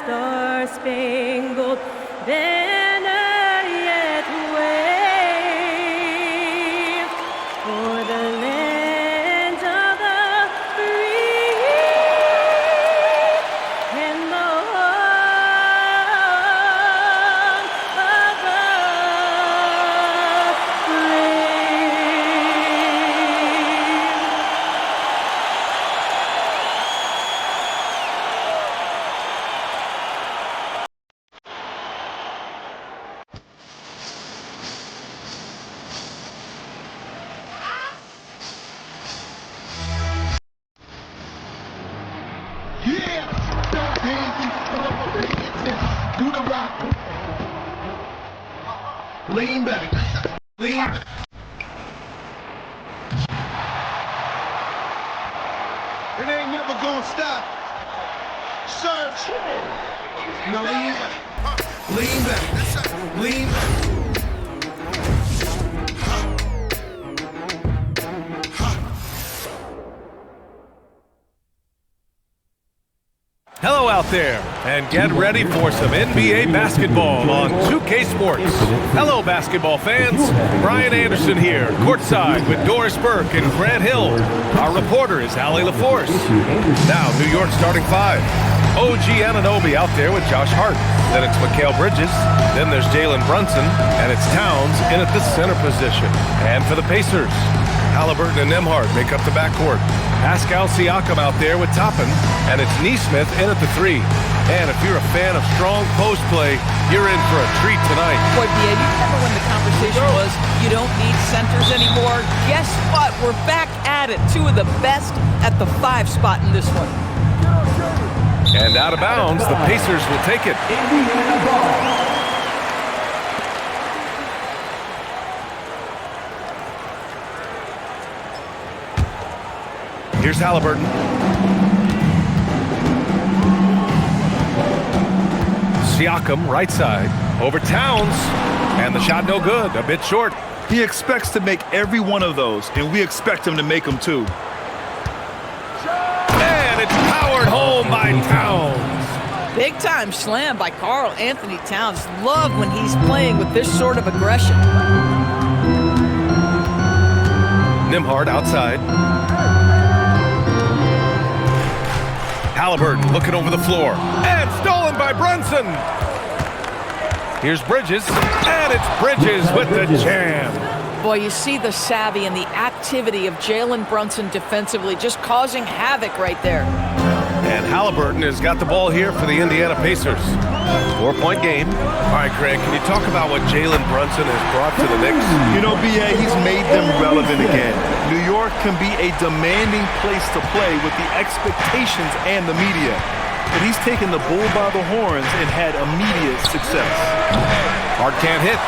star-spangled banner yet wave for the land of the free and the home of the brave. Yeah! Stop dancing, do the rock. Lean back. Lean. It ain't never gonna stop. Search. No, lean back. Lean back. Lean back. Hello out there, and get ready for some NBA basketball on 2K Sports. Hello basketball fans, Brian Anderson here, courtside with Doris Burke and Grant Hill. Our reporter is Allie LaForce. Now, New York starting five. OG Anunoby out there with Josh Hart. Then it's Mikal Bridges. Then there's Jalen Brunson, and it's Towns in at the center position. And for the Pacers, Halliburton and Nembhard make up the backcourt. Pascal Siakam out there with Toppin, and it's Nesmith in at the three. And if you're a fan of strong post play, you're in for a treat tonight. Boy, BA, you remember when the conversation was you don't need centers anymore? Guess what? We're back at it. Two of the best at the 5 spot in this one. And out of bounds, the Pacers will take it. Here's Halliburton. Siakam, right side, over Towns, and the shot no good, a bit short. He expects to make every one of those, and we expect him to make them too. And it's powered home by Towns. Big time slam by Karl Anthony Towns. Love when he's playing with this sort of aggression. Nembhard outside. Halliburton looking over the floor. And stolen by Brunson. Here's Bridges. And it's Bridges with the jam. Boy, you see the savvy and the activity of Jalen Brunson defensively, just causing havoc right there. And Halliburton has got the ball here for the Indiana Pacers. 4-point game. All right, Greg, can you talk about what Jalen Brunson has brought to the Knicks? You know, BA, he's made them relevant again. New York can be a demanding place to play with the expectations and the media. But he's taken the bull by the horns and had immediate success. Hart can't hit.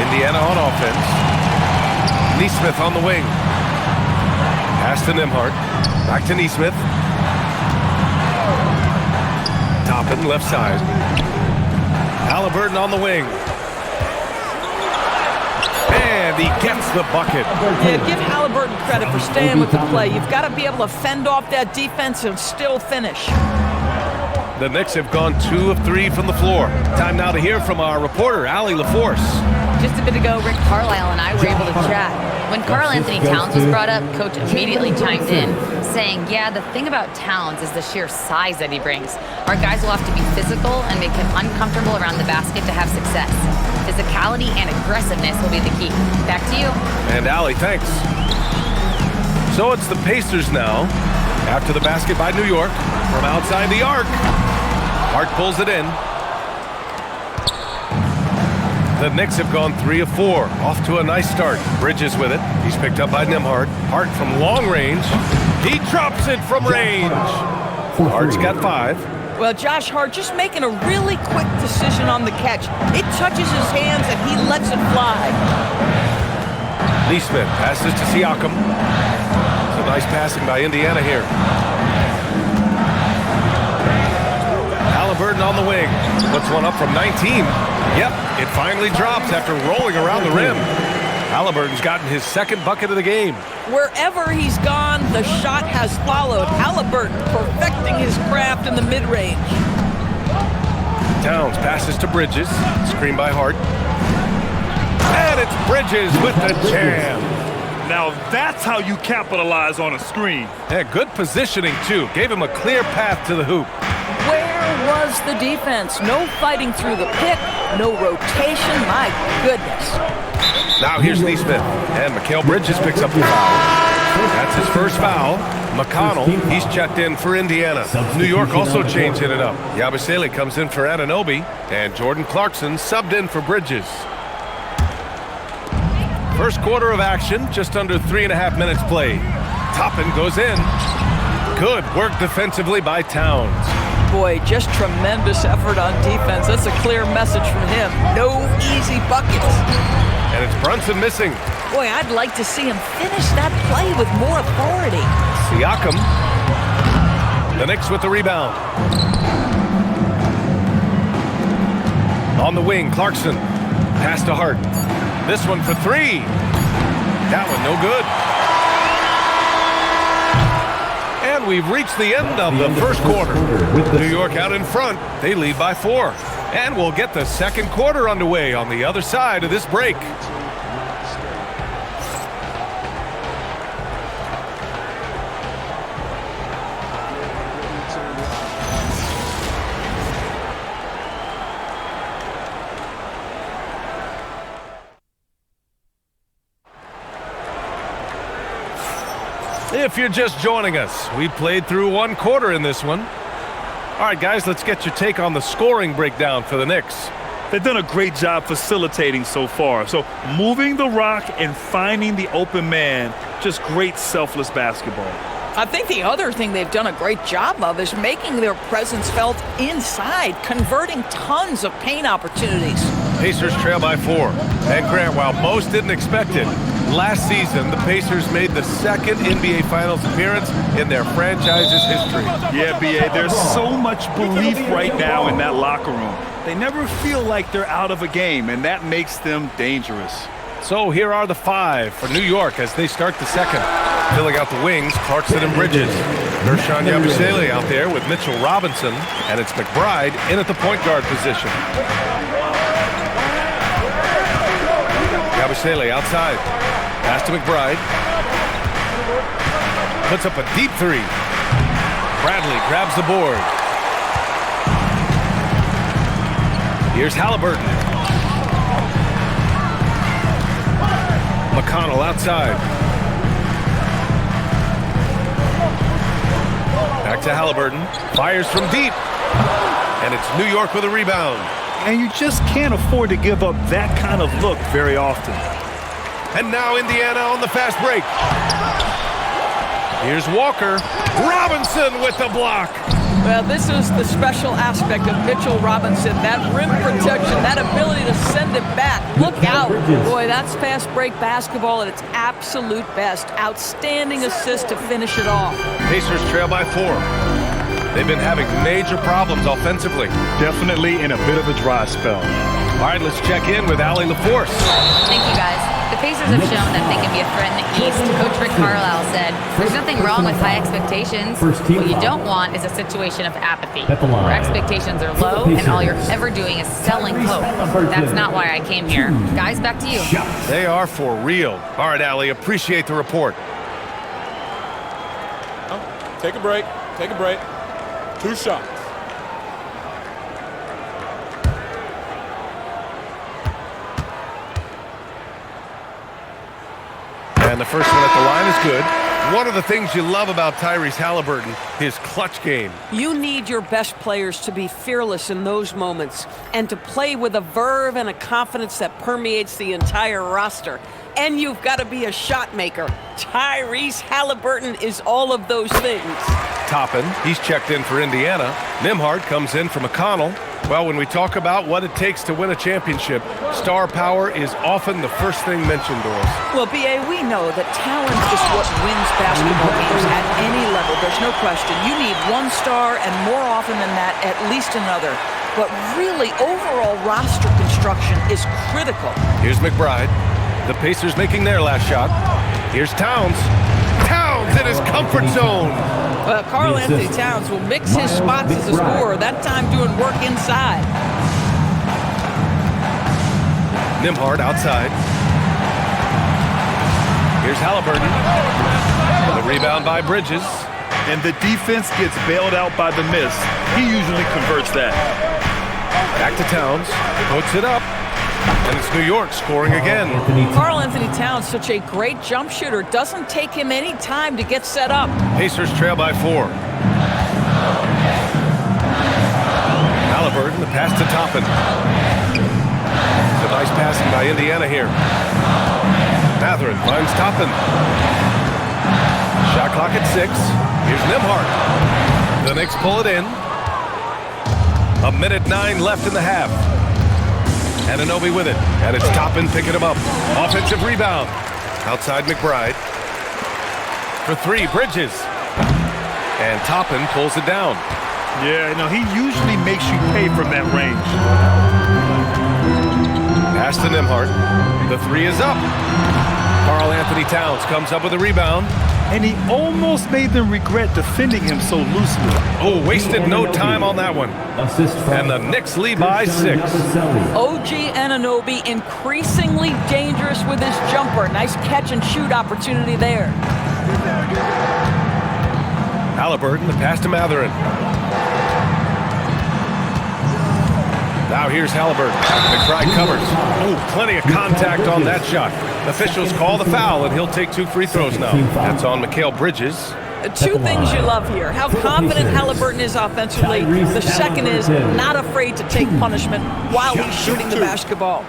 Indiana on offense. Nesmith on the wing. Pass to Nembhard. Back to Nesmith. Toppin left side. Halliburton on the wing. And he gets the bucket. Yeah, give Halliburton credit for staying with the play. You've got to be able to fend off that defense and still finish. The Knicks have gone 2 of 3 from the floor. Time now to hear from our reporter, Allie LaForce. Just a bit ago, Rick Carlisle and I were able to chat. When Karl Anthony Towns was brought up, Coach immediately chimed in, saying, yeah, the thing about Towns is the sheer size that he brings. Our guys will have to be physical and make him uncomfortable around the basket to have success. Physicality and aggressiveness will be the key. Back to you. And Allie, thanks. So it's the Pacers now, after the basket by New York, from outside the arc. Hart pulls it in. The Knicks have gone 3 of 4, off to a nice start. Bridges with it. He's picked up by Nembhard. Hart from long range. He drops it from range. Hart's got 5. Well, Josh Hart just making a really quick decision on the catch. It touches his hands and he lets it fly. Nesmith passes to Siakam. Some nice passing by Indiana here. Halliburton on the wing. Puts one up from 19. Yep, it finally drops after rolling around the rim. Halliburton's gotten his 2nd bucket of the game. Wherever he's gone, and the shot has followed. Halliburton perfecting his craft in the mid-range. Towns passes to Bridges. Screen by Hart. And it's Bridges with the jam. Now that's how you capitalize on a screen. Yeah, good positioning, too. Gave him a clear path to the hoop. Where was the defense? No fighting through the pick, no rotation. My goodness. Now here's Neesmith. And Mikal Bridges picks up the foul. That's his first foul. McConnell, he's checked in for Indiana. New York also changing it up. Yabusele comes in for Anunoby. And Jordan Clarkson subbed in for Bridges. First quarter of action, just under 3.5 minutes played. Toppin goes in. Good work defensively by Towns. Boy, just tremendous effort on defense. That's a clear message from him. No easy buckets. And it's Brunson missing. Boy, I'd like to see him finish that play with more authority. Siakam. The Knicks with the rebound. On the wing, Clarkson. Pass to Hart. This one for three. That one no good. And we've reached the end of the first quarter. New York out in front. They lead by 4. And we'll get the second quarter underway on the other side of this break. If you're just joining us, we played through one quarter in this one. All right, guys, let's get your take on the scoring breakdown for the Knicks. They've done a great job facilitating so far. So moving the rock and finding the open man, just great selfless basketball. I think the other thing they've done a great job of is making their presence felt inside, converting tons of paint opportunities. Pacers trail by 4. And Grant, while most didn't expect it, last season the Pacers made the second NBA Finals appearance in their franchise's history. Yeah, BA, there's so much belief right now in that locker room. They never feel like they're out of a game, and that makes them dangerous. So here are the 5 for New York as they start the second. Filling out the wings, Clarkson and Bridges. Ersan Yabusele out there with Mitchell Robinson, and it's McBride in at the point guard position. Yabusele outside. Pass to McBride. Puts up a deep 3. Bradley grabs the board. Here's Halliburton. McConnell outside. Back to Halliburton. Fires from deep. And it's New York with a rebound. And you just can't afford to give up that kind of look very often. And now Indiana on the fast break. Here's Walker. Robinson with the block. Well, this is the special aspect of Mitchell Robinson, that rim protection, that ability to send it back. Look out. Boy, that's fast break basketball at its absolute best. Outstanding assist to finish it off. Pacers trail by 4. They've been having major problems offensively. Definitely in a bit of a dry spell. All right, let's check in with Allie LaForce. Thank you, guys. The Pacers have shown that they can be a threat in the East. Coach Rick Carlisle said, there's nothing wrong with high expectations. What you don't want is a situation of apathy, where expectations are low and all you're ever doing is selling hope. That's not why I came here. Guys, back to you. They are for real. All right, Allie, appreciate the report. Take a break. Take a break. 2 shots. And the first one at the line is good. One of the things you love about Tyrese Halliburton, his clutch game. You need your best players to be fearless in those moments and to play with a verve and a confidence that permeates the entire roster. And you've got to be a shot maker. Tyrese Halliburton is all of those things. Toppin, he's checked in for Indiana. Nembhard comes in for McConnell. Well, when we talk about what it takes to win a championship, star power is often the first thing mentioned, Doris. Well, B.A., we know that talent is what wins basketball games at any level. There's no question. You need one star, and more often than that, at least another. But really, overall roster construction is critical. Here's McBride. The Pacers making their last shot. Here's Towns. Towns, it has come comfort zone. Karl Anthony Towns will mix his spots as a scorer, that time doing work inside. Nembhard outside. Here's Halliburton. The rebound by Bridges. And the defense gets bailed out by the miss. He usually converts that. Back to Towns. Puts it up. And it's New York scoring again. Karl Anthony Towns, such a great jump shooter. Doesn't take him any time to get set up. Pacers trail by 4. Halliburton, the pass to Toppin. It's a nice passing by Indiana here. Mathurin finds Toppin. Shot clock at 6. Here's Nembhard. The Knicks pull it in. 1:09 left in the half. Anunoby with it. And it's Toppin picking him up. Offensive rebound. Outside McBride. For 3, Bridges. And Toppin pulls it down. Yeah, he usually makes you pay from that range. Pass to Nembhard. The 3 is up. Karl Anthony Towns comes up with a rebound. And he almost made them regret defending him so loosely. Oh, wasted no time on that one. And the Knicks lead by 6. OG Anunoby increasingly dangerous with his jumper. Nice catch and shoot opportunity there. Halliburton, the pass to Mathurin. Now here's Halliburton. McBride covers. Oh, plenty of contact on that shot. Officials call the foul, and he'll take 2 free throws now. That's on Mikal Bridges. 2 things you love here. How confident Halliburton is offensively. The second is not afraid to take punishment while he's shooting the basketball.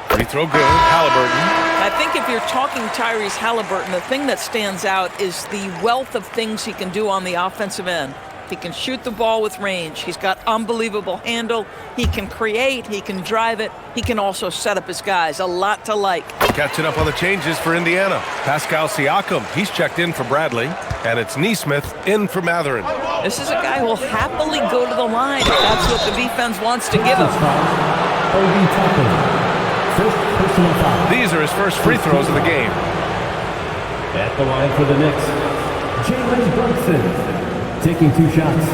Free throw good. Halliburton. I think if you're talking Tyrese Halliburton, the thing that stands out is the wealth of things he can do on the offensive end. He can shoot the ball with range. He's got unbelievable handle. He can create. He can drive it. He can also set up his guys. A lot to like. Catching up on the changes for Indiana. Pascal Siakam, he's checked in for Bradley. And it's Nesmith in for Mathurin. This is a guy who will happily go to the line if that's what the defense wants to give him. These are his first free throws of the game. At the line for the Knicks, Jalen Brunson, taking 2 shots.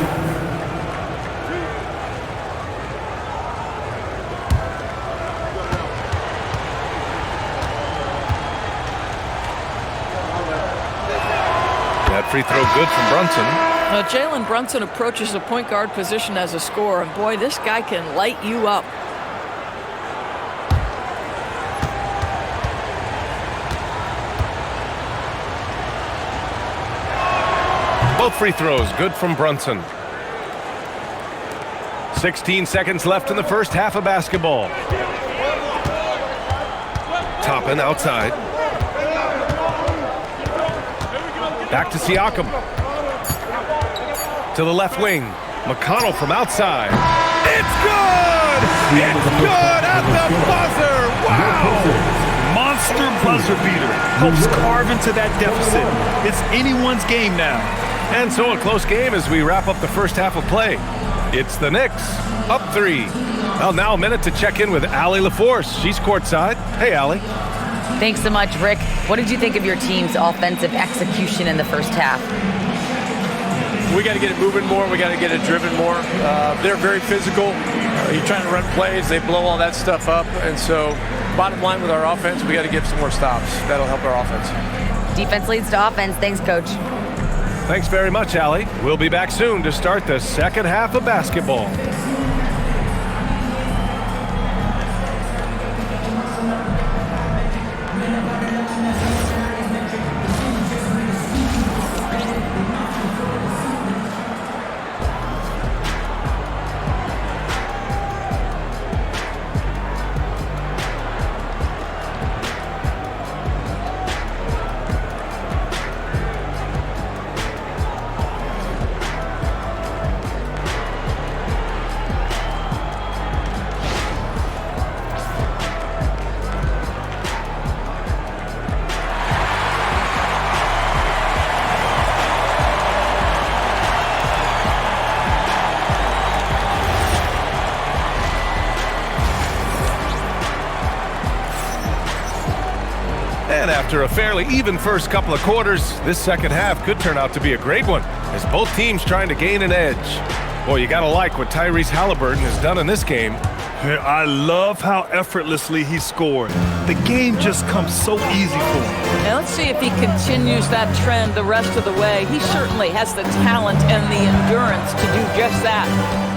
That free throw good from Brunson. Now, Jalen Brunson approaches the point guard position as a scorer, and boy, this guy can light you up. Both free throws good from Brunson. 16 seconds left in the first half of basketball. Toppin outside. Back to Siakam. To the left wing. McConnell from outside. It's good! It's good at the buzzer! Wow! Monster buzzer beater. Helps carve into that deficit. It's anyone's game now. And so a close game as we wrap up the first half of play. It's the Knicks, up 3. Well, now a minute to check in with Allie LaForce. She's courtside. Hey, Allie. Thanks so much, Rick. What did you think of your team's offensive execution in the first half? We got to get it moving more. We got to get it driven more. They're very physical. You're trying to run plays. They blow all that stuff up. And so bottom line with our offense, we got to give some more stops. That'll help our offense. Defense leads to offense. Thanks, Coach. Thanks very much, Allie. We'll be back soon to start the second half of basketball. And after a fairly even first couple of quarters, this second half could turn out to be a great one, as both teams trying to gain an edge. Boy, you gotta like what Tyrese Halliburton has done in this game. I love how effortlessly he scored. The game just comes so easy for him. Now let's see if he continues that trend the rest of the way. He certainly has the talent and the endurance to do just that.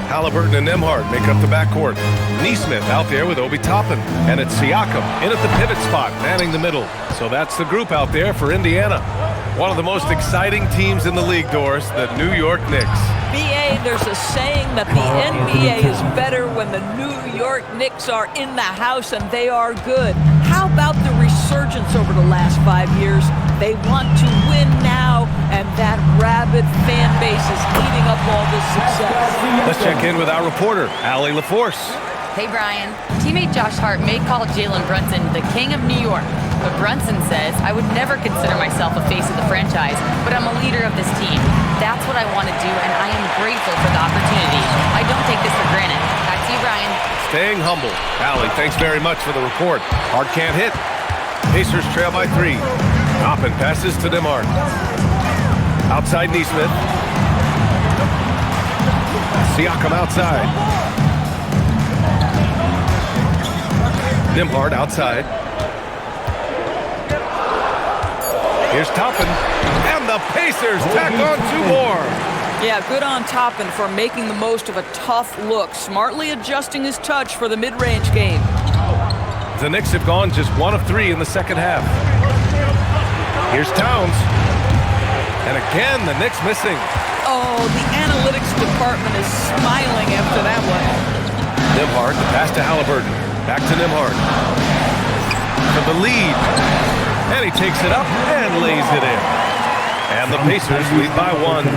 Halliburton and Nembhard make up the backcourt. Neesmith out there with Obi Toppin. And it's Siakam in at the pivot spot, manning the middle. So that's the group out there for Indiana. One of the most exciting teams in the league, Doris, the New York Knicks. BA, there's a saying that the NBA is better when the New York Knicks are in the house, and they are good. How about the resurgence over the last 5 years? They want to win now, and that rabid fan base is eating up all this success. Let's check in with our reporter, Allie LaForce. Hey, Brian. Teammate Josh Hart may call Jalen Brunson the king of New York, but Brunson says, I would never consider myself a face of the franchise, but I'm a leader of this team. That's what I want to do, and I am grateful for the opportunity. I don't take this for granted. Back to you, Brian. Staying humble. Allie, thanks very much for the report. Hart can't hit. Pacers trail by 3. Toppin passes to Nembhard. Outside Neesmith. Siakam outside. Nembhard outside. Here's Toppin. And the Pacers tack on 2 more. Yeah, good on Toppin for making the most of a tough look, smartly adjusting his touch for the mid-range game. The Knicks have gone just 1 of 3 in the second half. Here's Towns. And again, the Knicks missing. Oh, the analytics department is smiling after that one. Nembhard, the pass to Halliburton. Back to Nembhard. For the lead. And he takes it up and lays it in. And the Pacers lead by 1.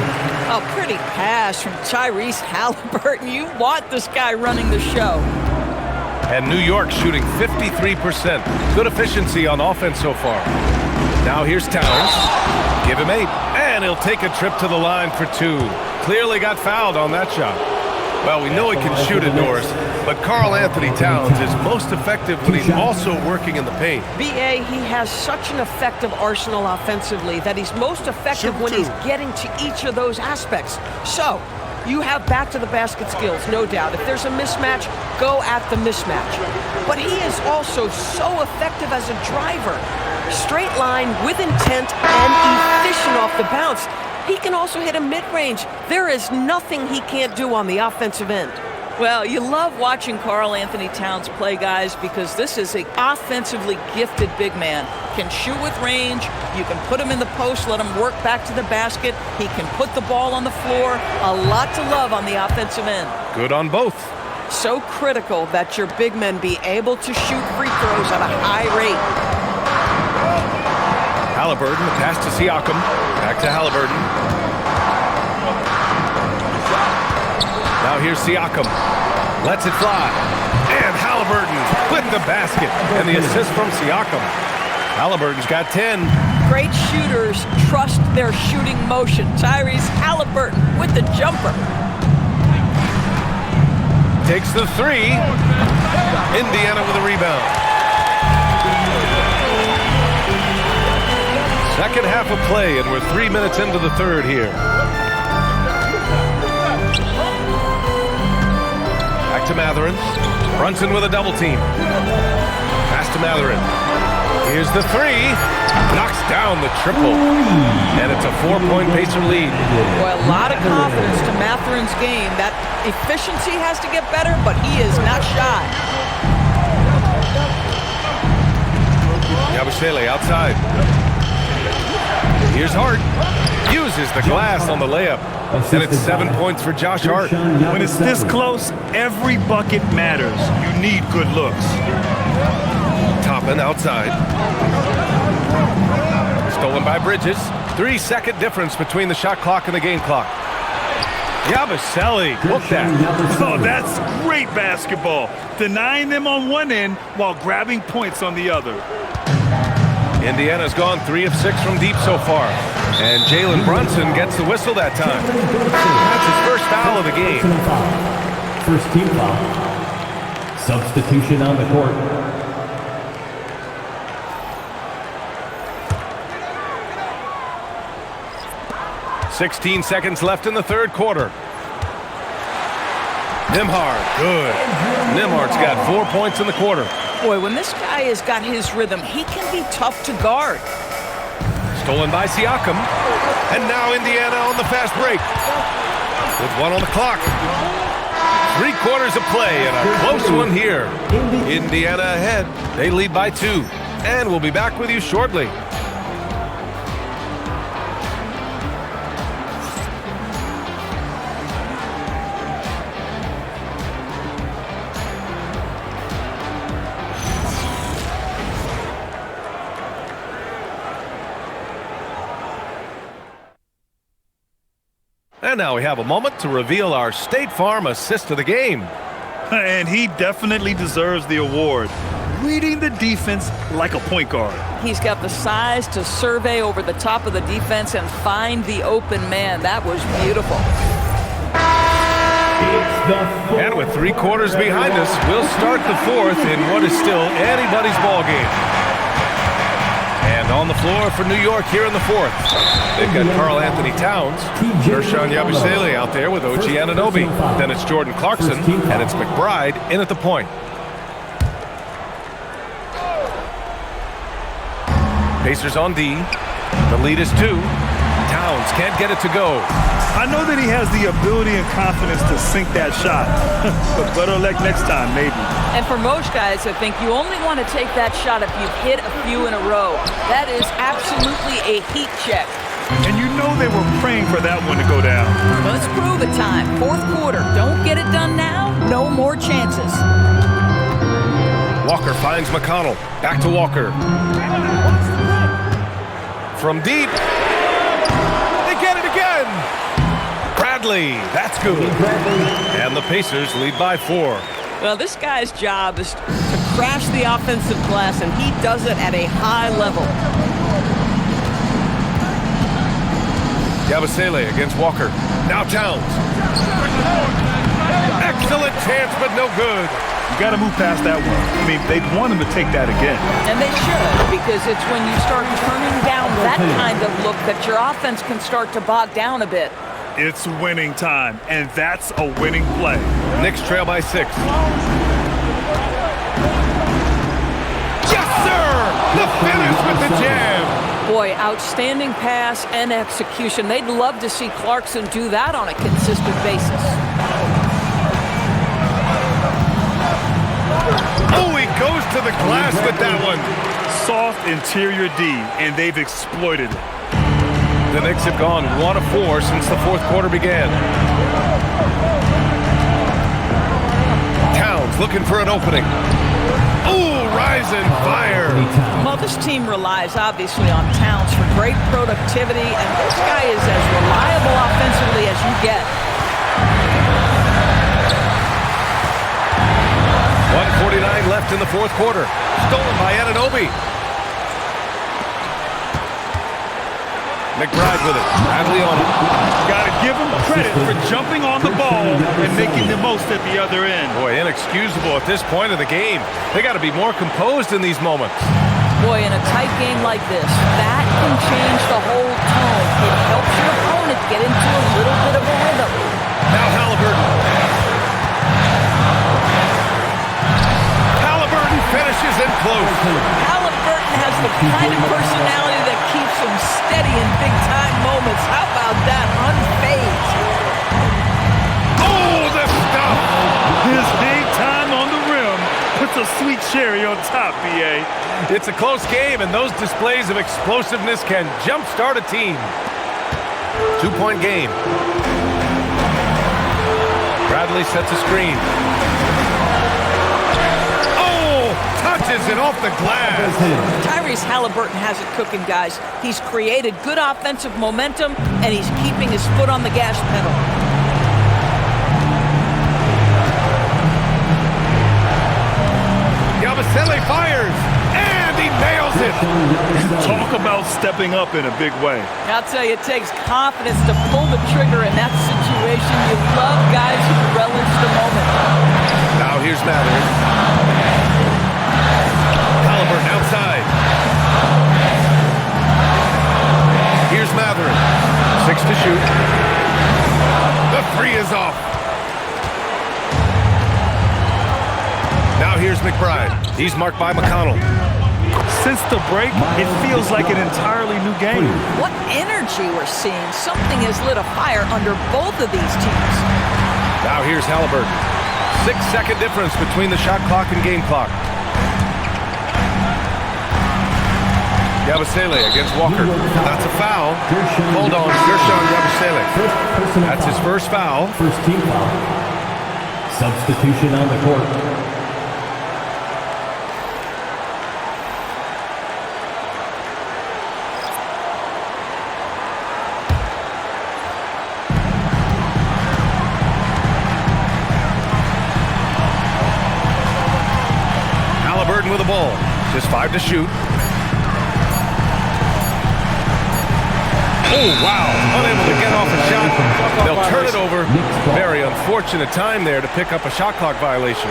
A pretty pass from Tyrese Halliburton. You want this guy running the show. And New York shooting 53%. Good efficiency on offense so far. Now here's Towns. Give him 8. And he'll take a trip to the line for 2. Clearly got fouled on that shot. Well, we know he can shoot it, Norris, but Karl Anthony Towns is most effective when he's also working in the paint. BA, he has such an effective arsenal offensively that he's most effective when he's getting to each of those aspects. So, you have back-to-the-basket skills, no doubt. If there's a mismatch, go at the mismatch. But he is also so effective as a driver. Straight line, with intent, and efficient off the bounce. He can also hit a mid-range. There is nothing he can't do on the offensive end. Well, you love watching Karl Anthony Towns play, guys, because this is an offensively gifted big man. Can shoot with range. You can put him in the post, let him work back to the basket. He can put the ball on the floor. A lot to love on the offensive end. Good on both. So critical that your big men be able to shoot free throws at a high rate. Halliburton, the pass to Siakam. Back to Halliburton. Now here's Siakam. Lets it fly. And Halliburton with the basket. And the assist from Siakam. Halliburton's got 10. Great shooters trust their shooting motion. Tyrese Halliburton with the jumper. Takes the 3. Indiana with a rebound. Second half of play, and we're 3 minutes into the third here. Back to Mathurin. Brunson with a double team. Pass to Mathurin. Here's the 3. Knocks down the triple. And it's a 4-point Pacer lead. Boy, a lot of confidence to Mathurin's game. That efficiency has to get better, but he is not shy. Yabusele outside. Here's Hart. Uses the glass on the layup. And it's 7 points for Josh Hart. When it's this close, every bucket matters. You need good looks. Toppin outside. Stolen by Bridges. 3-second difference between the shot clock and the game clock. Yabusele, look that. Oh, that's great basketball. Denying them on one end while grabbing points on the other. Indiana's gone 3 of 6 from deep so far. And Jalen Brunson gets the whistle that time. That's his first foul of the game. First team foul. Substitution on the court. 16 seconds left in the third quarter. Nembhard, good. Nembhard's got 4 points in the quarter. Boy, when this guy has got his rhythm, he can be tough to guard. Stolen by Siakam. And now Indiana on the fast break. With 1 on the clock. 3 quarters of play and a close one here. Indiana ahead. They lead by 2. And we'll be back with you shortly. And now we have a moment to reveal our State Farm assist of the game. And he definitely deserves the award. Reading the defense like a point guard. He's got the size to survey over the top of the defense and find the open man. That was beautiful. And with 3 quarters behind us, we'll start the fourth in what is still anybody's ball game. And on the floor for New York here in the fourth, they've got Karl Anthony Towns, Ersan Yabusele out there with OG Anunoby. Then it's Jordan Clarkson, and it's McBride in at the point. Pacers on D. The lead is 2. Towns can't get it to go. I know that he has the ability and confidence to sink that shot, but better luck next time, maybe. And for most guys, I think you only want to take that shot if you've hit a few in a row. That is absolutely a heat check. And you know they were praying for that one to go down. Let's prove it time. Fourth quarter. Don't get it done now. No more chances. Walker finds McConnell. Back to Walker. From deep. They get it again. Bradley. That's good. And the Pacers lead by 4. Well, this guy's job is to crash the offensive glass, and he does it at a high level. Yabusele against Walker. Now Towns. Excellent chance, but no good. You got to move past that one. I mean, they'd want him to take that again. And they should, because it's when you start turning down that kind of look that your offense can start to bog down a bit. It's winning time, and that's a winning play. Knicks trail by 6. Yes, sir! The finish with the jam. Boy, outstanding pass and execution. They'd love to see Clarkson do that on a consistent basis. Oh, he goes to the glass with that one. Soft interior D, and they've exploited it. The Knicks have gone 1 of 4 since the fourth quarter began. Towns looking for an opening. Oh, rise and fire. Well, this team relies obviously on Towns for great productivity, and this guy is as reliable offensively as you get. 1:49 left in the fourth quarter. Stolen by Anunoby. McBride with it. Bradley on it. Got to give him credit for jumping on the ball and making the most at the other end. Boy, inexcusable at this point of the game. They got to be more composed in these moments. Boy, in a tight game like this, that can change the whole tone. It helps your opponent get into a little bit of a rhythm. Now Halliburton. Halliburton finishes in close. Halliburton has the kind of personality that keeps him steady in big-time moments. How about that? Unfazed. Oh, the stuff! His big time on the rim puts a sweet cherry on top, BA. It's a close game, and those displays of explosiveness can jumpstart a team. 2-point game. Bradley sets a screen. Touches it off the glass. Tyrese Halliburton has it cooking, guys. He's created good offensive momentum, and he's keeping his foot on the gas pedal. Yabusele fires, and he nails it. Talk about stepping up in a big way. I'll tell you, it takes confidence to pull the trigger in that situation. You love guys who relish the moment. Now here's Mather. Halliburton outside. Here's Mather. 6 to shoot. The 3 is off. Now here's McBride. He's marked by McConnell. Since the break, it feels like an entirely new game. What energy we're seeing. Something has lit a fire under both of these teams. Now here's Halliburton. 6-second difference between the shot clock and game clock. Yabusele against Walker. That's a foul. Hold on, Gershon Yabusele. That's his first foul. First team foul. Substitution on the court. Halliburton with the ball. Just 5 to shoot. Oh, wow. Unable to get off a shot. They'll turn it over. Very unfortunate time there to pick up a shot clock violation.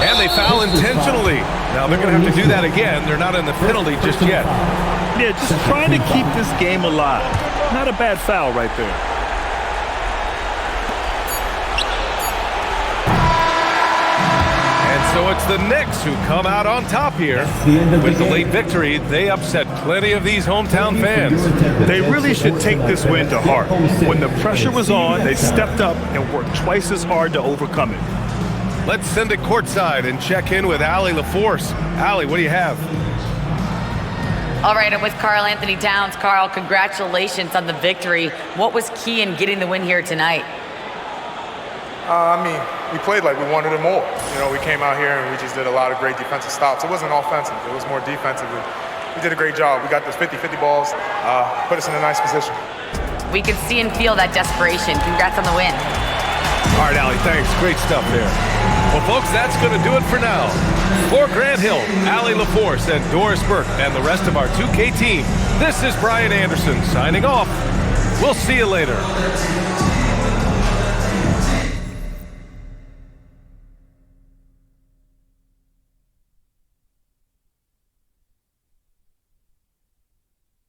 And they foul intentionally. Now they're going to have to do that again. They're not in the penalty just yet. Yeah, just trying to keep this game alive. Not a bad foul right there. So it's the Knicks who come out on top here. With the late victory, they upset plenty of these hometown fans. They really should take this win to heart. When the pressure was on, they stepped up and worked twice as hard to overcome it. Let's send it courtside and check in with Allie LaForce. Allie, what do you have? All right, I'm with Karl Anthony Towns. Karl, congratulations on the victory. What was key in getting the win here tonight? We played like we wanted it more. You know, we came out here and we just did a lot of great defensive stops. It wasn't offensive. It was more defensive. We did a great job. We got those 50-50 balls, put us in a nice position. We could see and feel that desperation. Congrats on the win. All right, Allie, thanks. Great stuff there. Well, folks, that's going to do it for now. For Grant Hill, Allie LaForce, and Doris Burke, and the rest of our 2K team, this is Brian Anderson signing off. We'll see you later.